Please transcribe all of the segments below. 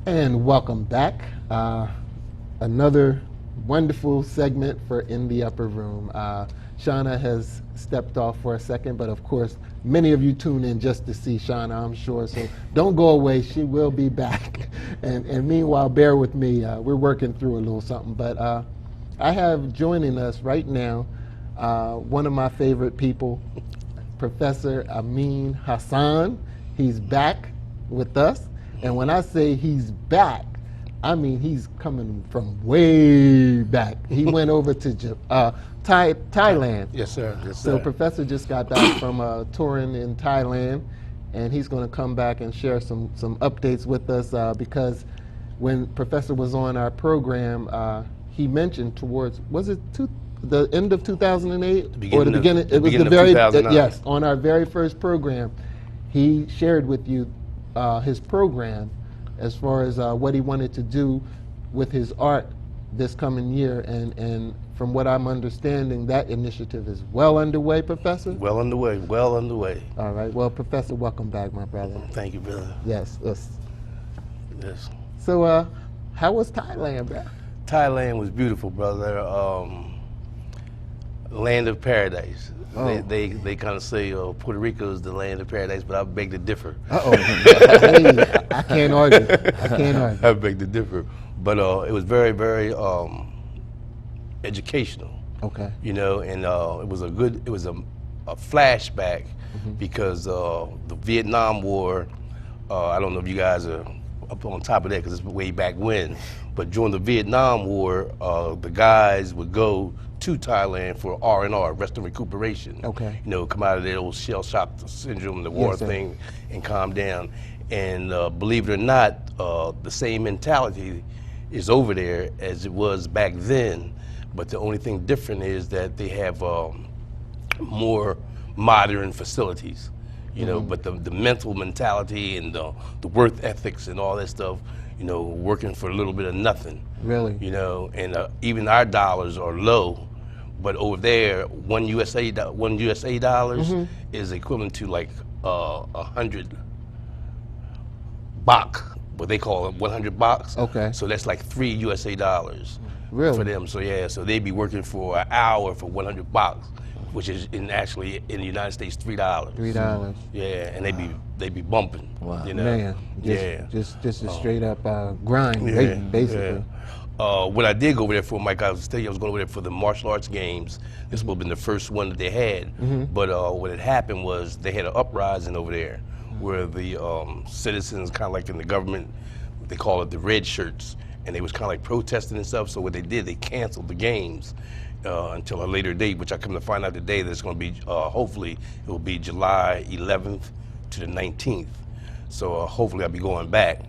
And welcome back. Another wonderful segment for In the Upper Room. Shauna has stepped off for a second, but of course, many of you tune in just to see Shauna, I'm sure. So don't go away. She will be back. And meanwhile, bear with me. We're working through a little something. But I have joining us right now one of my favorite people, Professor Amin Hassan. He's back with us. And when I say he's back, I mean he's coming from way back. He went over to Thailand. Yes, sir. Yes, So sir. Professor just got back from touring in Thailand, and he's going to come back and share some updates with us because when Professor was on our program, he mentioned towards, was it the end of 2008 or the beginning? It was the very yes, on our very first program, he shared with you his program as far as what he wanted to do with his art this coming year, and from what I'm understanding, that initiative is well underway, Professor? Well underway, well underway. All right, well, Professor, welcome back, my brother. Thank you, brother. Yes. Yes. So, how was Thailand, bro? Thailand was beautiful, brother. Land of paradise. Oh. They kind of say Puerto Rico is the land of paradise, but I beg to differ. Hey, I can't argue. I can't argue. I beg to differ. But it was very, very educational. Okay. You know, and it was a flashback because the Vietnam War, I don't know if you guys are up on top of that because it's way back when, but during the Vietnam War, the guys would go to Thailand for R&R, rest and recuperation. Okay. You know, come out of their old shell shock syndrome, the war thing, and calm down. And believe it or not, the same mentality is over there as it was back then, but the only thing different is that they have more modern facilities. You know, but the mental mentality and the work ethics and all that stuff, you know, working for a little bit of nothing. Really? You know, and even our dollars are low, but over there, one USA dollars is equivalent to like 100 baht, what they call it, 100 bahts. Okay. So that's like 3 USA dollars. Really? For them. So yeah, so they'd be working for an hour for 100 bahts, which is actually in the United States $3. $3. Yeah, and they be bumping. Wow. You know? Man, just a straight up grind, basically. Yeah. What I did go over there for, Mike, I was telling you I was going over there for the martial arts games. This would have been the first one that they had. But what had happened was they had an uprising over there where the citizens, kind of like in the government, they call it the red shirts, and they was kind of like protesting and stuff. So what they did, they canceled the games until a later date, which I come to find out today that it's going to be, hopefully, it will be July 11th to the 19th. So hopefully I'll be going back.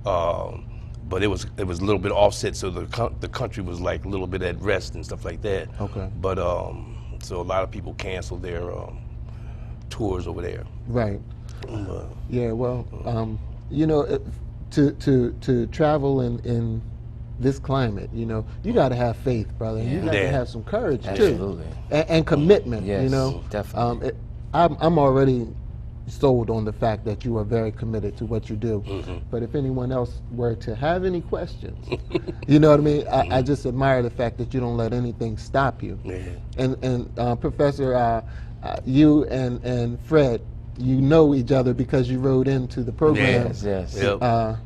But it was a little bit offset, so the country was like a little bit at rest and stuff like that. Okay. But so a lot of people canceled their tours over there. Right. Yeah. Well, you know, to travel in this climate, you know, you got to have faith, brother. You got to have some courage Absolutely. too, and commitment. Yes, you know, definitely. I'm already sold on the fact that you are very committed to what you do. But if anyone else were to have any questions, you know what I mean? I just admire the fact that you don't let anything stop you. And Professor, you and Fred, you know each other because you rode into the program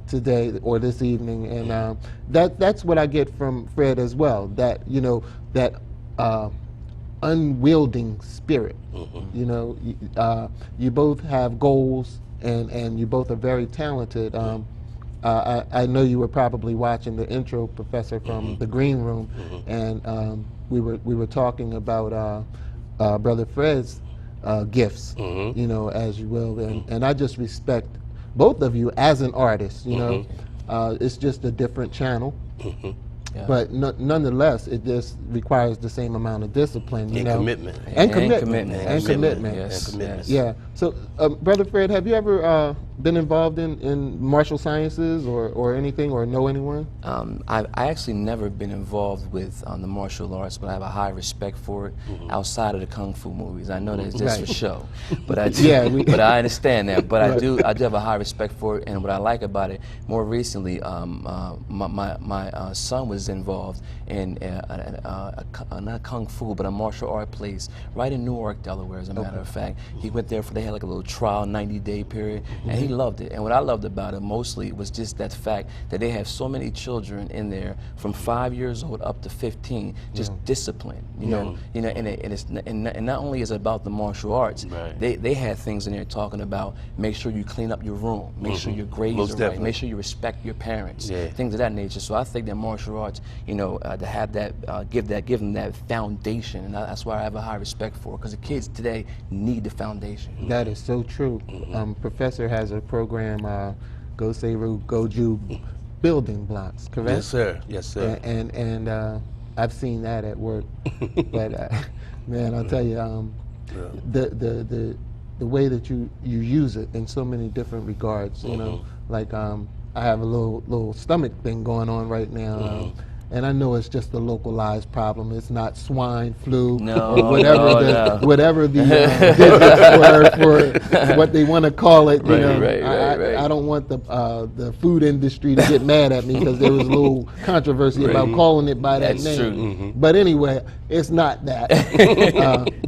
today or this evening, and that's what I get from Fred as well. That you know that unwielding spirit. You know, you both have goals, and you both are very talented. I know you were probably watching the intro, Professor, from the green room, and we were talking about Brother Fred's gifts, you know, as you will, and I just respect both of you as an artist. You know, it's just a different channel. But nonetheless, it just requires the same amount of discipline, you know, commitment. And commitment. Yes. Yeah. So, Brother Fred, have you ever been involved in martial sciences or anything, or know anyone? I actually never been involved with the martial arts, but I have a high respect for it outside of the kung fu movies. I know that's just Right. for show, but I do, but I understand that. But I do have a high respect for it, and what I like about it, more recently, my son was involved in not kung fu, but a martial art place right in Newark, Delaware, as a matter of fact. He went there they had like a little trial 90-day period, and he loved it. And what I loved about it mostly was just that fact that they have so many children in there from 5 years old up to 15, just discipline, you know, and not only is it about the martial arts, they had things in there talking about make sure you clean up your room, make sure your grades are right, make sure you respect your parents, things of that nature. So I think that martial arts, you know, to have that, give them that foundation, and that's why I have a high respect for it, because the kids today need the foundation. That is so true. Professor has a program, Goju, building blocks, correct? Yes, sir. Yes, sir. And I've seen that at work. But man, I'll tell you, the way that you use it in so many different regards. You know, like I have a little stomach thing going on right now. And I know it's just a localized problem. It's not swine flu or whatever the digits were for what they want to call it. You know, I don't want the food industry to get mad at me because there was a little controversy about calling it by that name. True. But anyway, it's not that.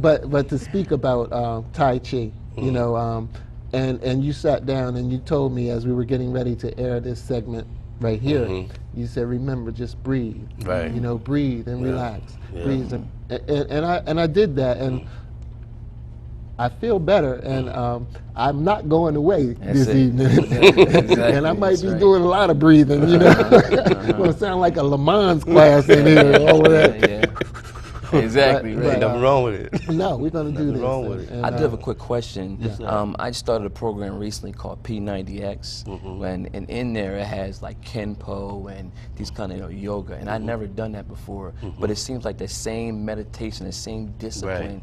But to speak about Tai Chi, you know, and you sat down and you told me as we were getting ready to air this segment right here, you said, remember, just breathe. Right. You know, breathe and relax. Breathe, and I did that, and I feel better, and I'm not going away this evening. And I might be doing a lot of breathing, you know. It's going to sound like a Le Mans class in here over there. Exactly. Ain't nothing wrong with it. No, we're going to do this. Wrong with it. And, I do have a quick question. Yes, I started a program recently called P90X, and in there it has like Kenpo and these kind of yoga, and I'd never done that before, but it seems like the same meditation, the same discipline.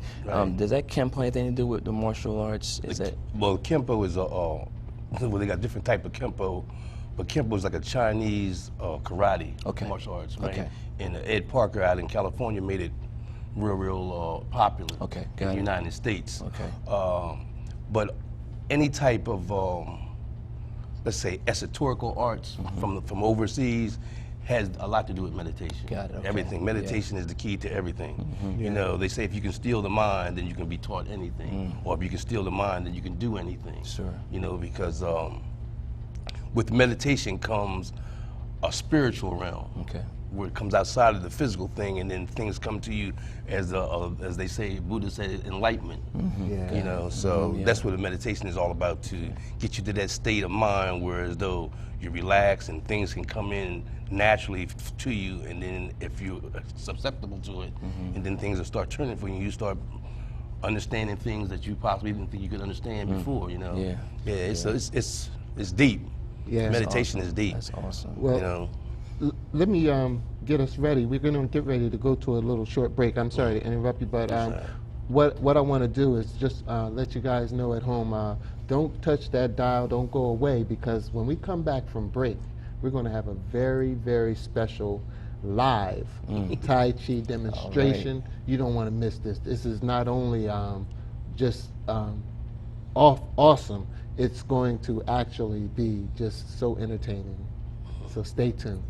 Does that Kenpo anything to do with the martial arts? Well, Kenpo is well, they got different type of Kenpo, but Kenpo is like a Chinese karate martial arts, right? Okay. And Ed Parker out in California made it real popular in the United States. But any type of, let's say, esoterical arts from overseas has a lot to do with meditation. Everything. Meditation is the key to everything. You know, they say if you can steal the mind, then you can be taught anything. Or if you can steal the mind, then you can do anything. You know, because with meditation comes a spiritual realm. Where it comes outside of the physical thing, and then things come to you as they say, Buddha said, enlightenment. You know, so that's what the meditation is all about, to get you to that state of mind where as though you relax and things can come in naturally to you, and then if you're susceptible to it, and then things will start turning for you, you start understanding things that you possibly didn't think you could understand before. You know, it's deep. Meditation is deep. That's awesome. Well, you know. Let me get us ready. We're going to get ready to go to a little short break. I'm sorry to interrupt you, but what I want to do is just let you guys know at home, don't touch that dial, don't go away, because when we come back from break, we're going to have a very, very special live Tai Chi demonstration. You don't want to miss this. This is not only just awesome, it's going to actually be just so entertaining. So stay tuned.